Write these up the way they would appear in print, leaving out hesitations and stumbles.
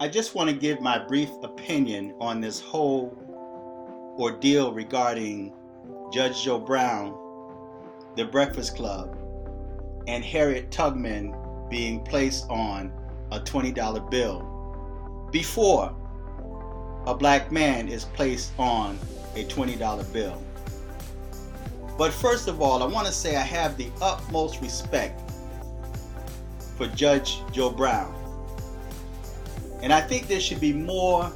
I just want to give my brief opinion on this whole ordeal regarding Judge Joe Brown, The Breakfast Club, and Harriet Tubman being placed on a $20 bill before a black man is placed on a $20 bill. But first of all, I want to say I have the utmost respect for Judge Joe Brown. And I think there should be more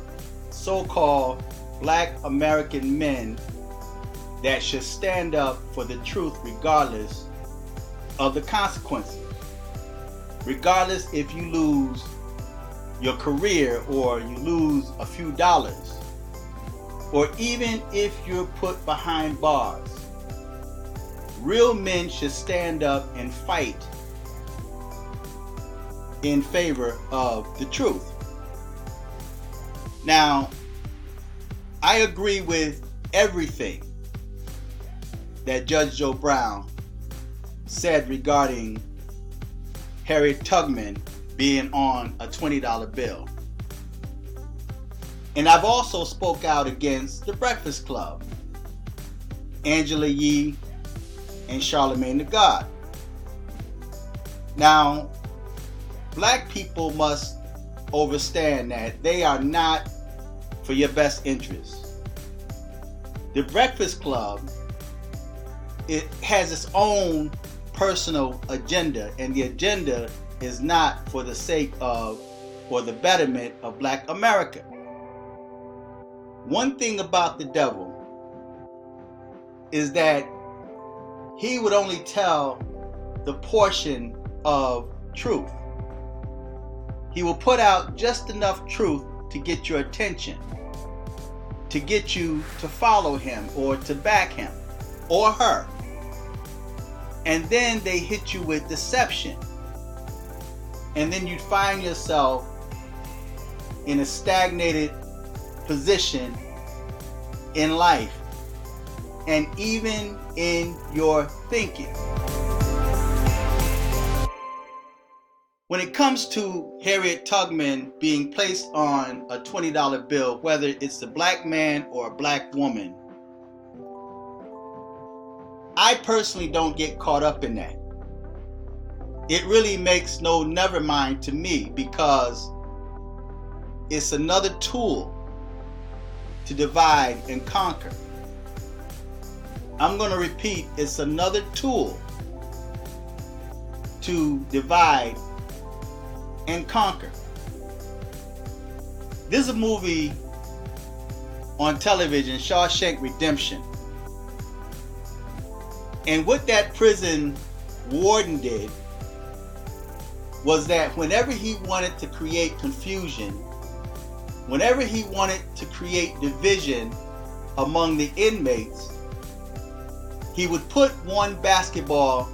so-called black American men that should stand up for the truth regardless of the consequences. Regardless if you lose your career or you lose a few dollars, or even if you're put behind bars. Real men should stand up and fight in favor of the truth. Now, I agree with everything that Judge Joe Brown said regarding Harriet Tubman being on a $20 bill. And I've also spoke out against The Breakfast Club, Angela Yee, and Charlemagne the God. Now, black people must understand that they are not for your best interest. The Breakfast Club, it has its own personal agenda, and the agenda is not for the sake of or the betterment of black America. One thing about the devil is that he would only tell the portion of truth. He will put out just enough truth to get your attention, to get you to follow him or to back him or her. And then they hit you with deception. And then you'd find yourself in a stagnated position in life and even in your thinking. When it comes to Harriet Tubman being placed on a $20 bill, whether it's a black man or a black woman, I personally don't get caught up in that. It really makes no never mind to me, because it's another tool to divide and conquer. I'm going to repeat, it's another tool to divide and conquer. There's a movie on television, Shawshank Redemption. And what that prison warden did was that whenever he wanted to create confusion, whenever he wanted to create division among the inmates, he would put one basketball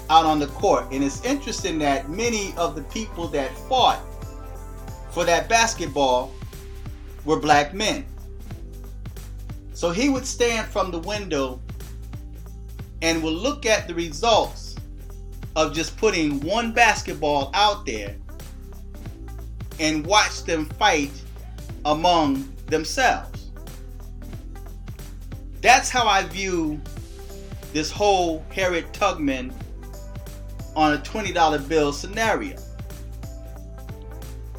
out on the court. And it's interesting that many of the people that fought for that basketball were black men. So he would stand from the window and would look at the results of just putting one basketball out there and watch them fight among themselves. That's how I view this whole Harriet Tubman on a $20 bill scenario.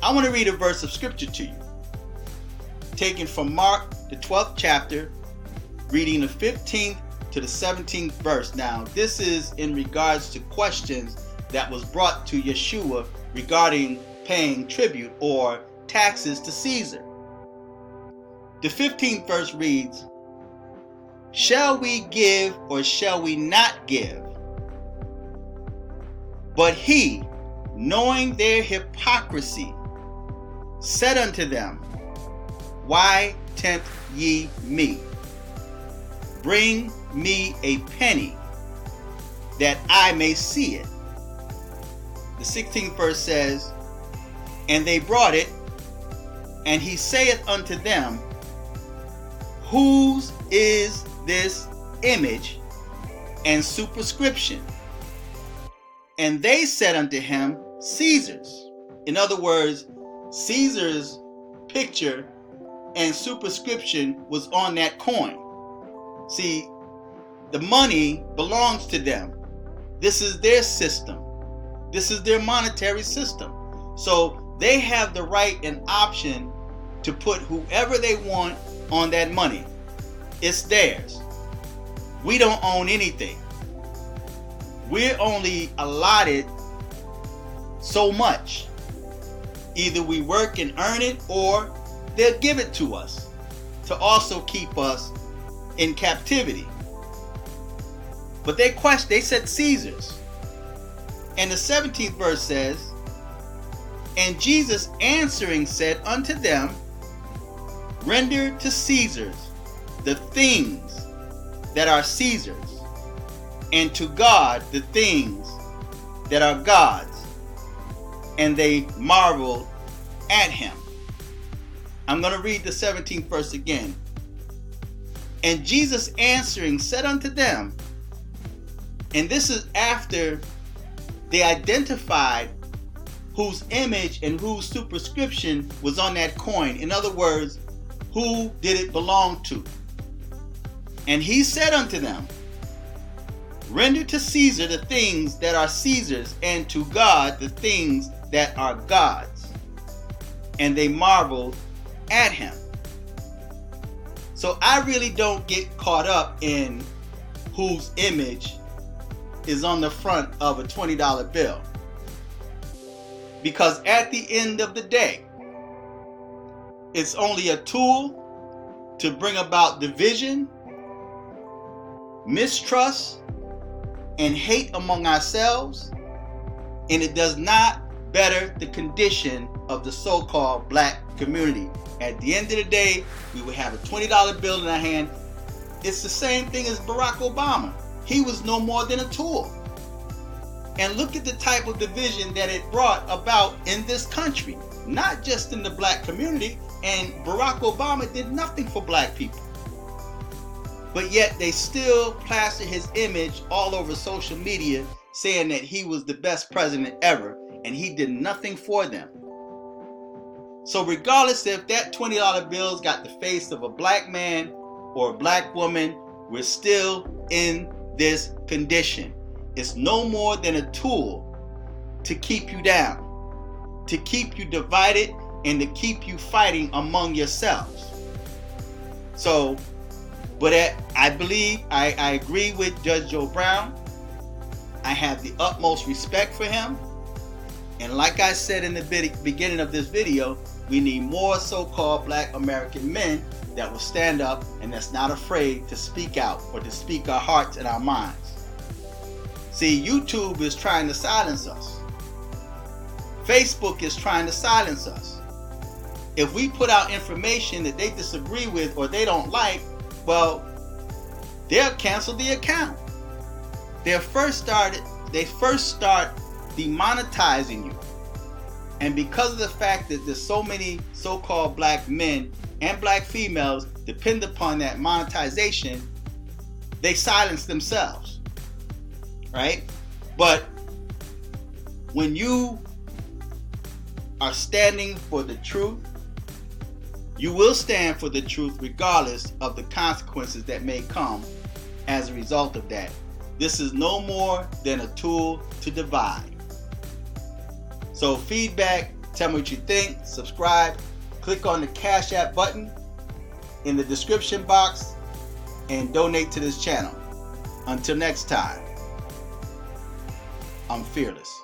I want to read a verse of scripture to you, taken from Mark, the 12th chapter, reading the 15th to the 17th verse. Now, this is in regards to questions that was brought to Yeshua regarding paying tribute or taxes to Caesar. The 15th verse reads, "Shall we give or shall we not give?" But he, knowing their hypocrisy, said unto them, "Why tempt ye me? Bring me a penny, that I may see it." The 16th verse says, "And they brought it, and he saith unto them, Whose is this image and superscription? And they said unto him, Caesar's." In other words, Caesar's picture and superscription was on that coin. See, the money belongs to them. This is their system. This is their monetary system. So they have the right and option to put whoever they want on that money. It's theirs. We don't own anything. We're only allotted so much. Either we work and earn it, or they'll give it to us to also keep us in captivity. But they said Caesar's. And the 17th verse says, "And Jesus answering said unto them, Render to Caesar's the things that are Caesar's, and to God the things that are God's. And they marveled at him." I'm going to read the 17th verse again. "And Jesus answering said unto them," and this is after they identified whose image and whose superscription was on that coin. In other words, who did it belong to? "And he said unto them, Render to Caesar the things that are Caesar's, and to God the things that are God's. And they marveled at him." So I really don't get caught up in whose image is on the front of a $20 bill. Because at the end of the day, it's only a tool to bring about division, mistrust, and hate among ourselves, and it does not better the condition of the so-called black community. At the end of the day, we would have a $20 bill in our hand. It's the same thing as Barack Obama. He was no more than a tool. And look at the type of division that it brought about in this country, not just in the black community. And Barack Obama did nothing for black people. But yet they still plaster his image all over social media, saying that he was the best president ever, and he did nothing for them. So regardless if that $20 bill's got the face of a black man or a black woman, we're still in this condition. It's no more than a tool to keep you down, to keep you divided, and to keep you fighting among yourselves. So, but I believe, I agree with Judge Joe Brown. I have the utmost respect for him. And like I said in the beginning of this video, we need more so-called black American men that will stand up and that's not afraid to speak out or to speak our hearts and our minds. See, YouTube is trying to silence us. Facebook is trying to silence us. If we put out information that they disagree with or they don't like, well, they'll cancel the account. They first start demonetizing you. And because of the fact that there's so many so-called black men and black females depend upon that monetization, they silence themselves, right? But when you are standing for the truth, you will stand for the truth regardless of the consequences that may come as a result of that. This is no more than a tool to divide. So feedback, tell me what you think, subscribe, click on the Cash App button in the description box, and donate to this channel. Until next time, I'm fearless.